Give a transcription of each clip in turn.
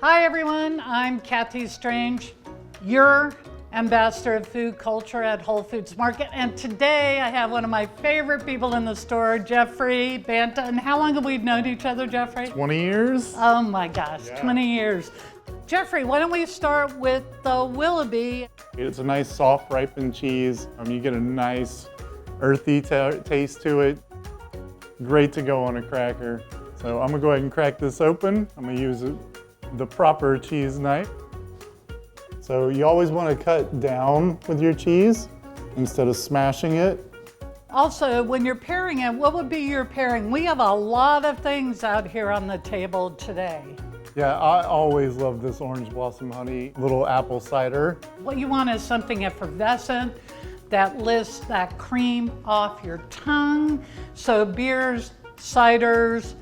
Hi everyone, I'm Cathy Strange, your ambassador of food culture at Whole Foods Market. And today I have one of my favorite people in the store, Jeffrey Banta. And how long have we known each other, Jeffrey? 20 years. Oh my gosh, yeah. 20 years. Jeffrey, why don't we start with the Willoughby? It's a nice soft ripened cheese. You get a nice earthy taste to it. Great to go on a cracker. So I'm gonna go ahead and crack this open. I'm gonna use the proper cheese knife. So you always want to cut down with your cheese instead of smashing it. Also, when you're pairing it, what would be your pairing? We have a lot of things out here on the table today. Yeah, I always love this orange blossom honey, little apple cider. What you want is something effervescent that lifts that cream off your tongue. So beers, ciders,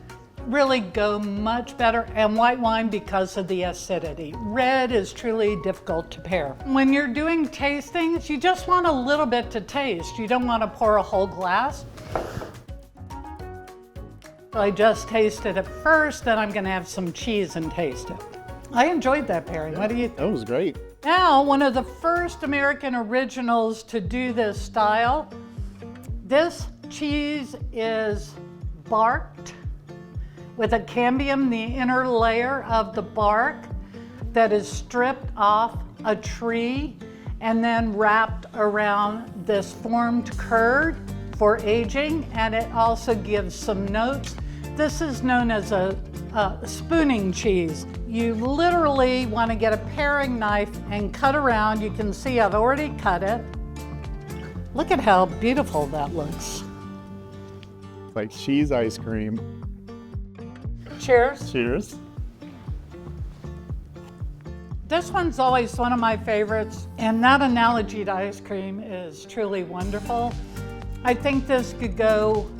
really go much better, and white wine because of the acidity. Red is truly difficult to pair. When you're doing tastings, you just want a little bit to taste. You don't want to pour a whole glass. So I just tasted it first, then I'm gonna have some cheese and taste it. I enjoyed that pairing. Yeah, what do you think? That was great. Now, one of the first American originals to do this style. This cheese is barked with a cambium, the inner layer of the bark that is stripped off a tree and then wrapped around this formed curd for aging, and it also gives some notes. This is known as a spooning cheese. You literally want to get a paring knife and cut around. You can see I've already cut it. Look at how beautiful that looks. It's like cheese ice cream. Cheers. Cheers. This one's always one of my favorites, and that analogy to ice cream is truly wonderful. I think this could go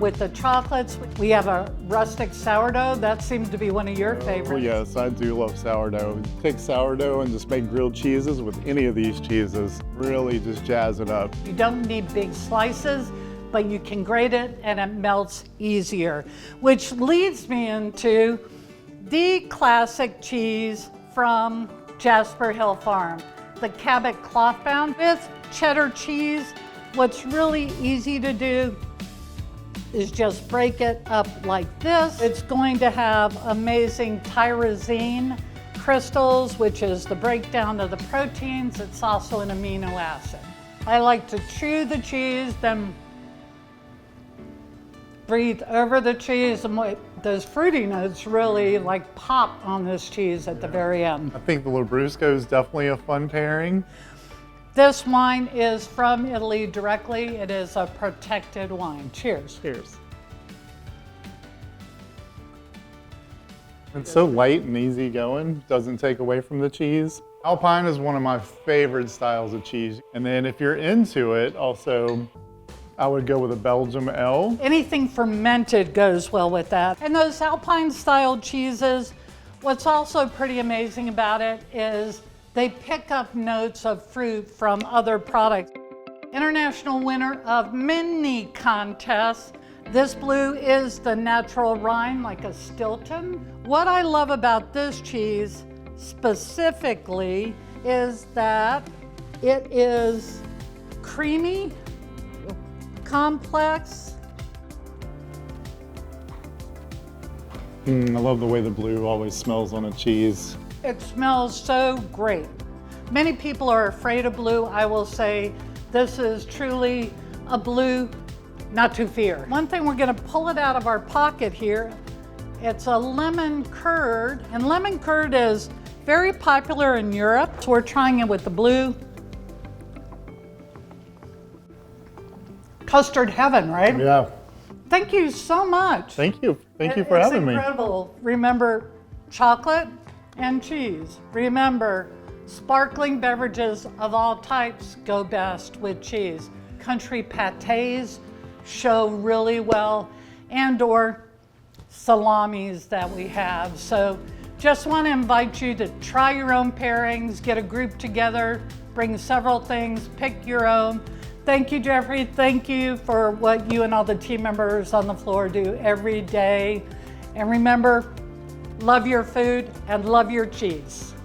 with the chocolates. We have a rustic sourdough. That seems to be one of your favorites. Oh yes, I do love sourdough. Take sourdough and just make grilled cheeses with any of these cheeses. Really just jazz it up. You don't need big slices, but you can grate it and it melts easier. Which leads me into the classic cheese from Jasper Hill Farm, the Cabot clothbound with cheddar cheese. What's really easy to do is just break it up like this. It's going to have amazing tyrosine crystals, which is the breakdown of the proteins. It's also an amino acid. I like to chew the cheese, then breathe over the cheese, and those fruity notes really like pop on this cheese at the very end. I think the Lambrusco is definitely a fun pairing. This wine is from Italy directly. It is a protected wine. Cheers. Cheers. It's so light and easy going, doesn't take away from the cheese. Alpine is one of my favorite styles of cheese. And then if you're into it, also, I would go with a Belgium L. Anything fermented goes well with that. And those Alpine style cheeses, what's also pretty amazing about it is they pick up notes of fruit from other products. International winner of many contests. This blue is the natural rind, like a Stilton. What I love about this cheese specifically is that it is creamy, complex. I love the way the blue always smells on a cheese. It smells so great. Many people are afraid of blue. I will say this is truly a blue not to fear. One thing, we're gonna pull it out of our pocket here. It's a lemon curd, and lemon curd is very popular in Europe. So we're trying it with the blue. Custard heaven, right? Yeah. Thank you so much. Thank you. Thank you for having me. It's incredible. Remember, chocolate and cheese. Remember, sparkling beverages of all types go best with cheese. Country pâtés show really well, and or salamis that we have. So just want to invite you to try your own pairings, get a group together, bring several things, pick your own. Thank you, Jeffrey. Thank you for what you and all the team members on the floor do every day. And remember, love your food, and love your cheese.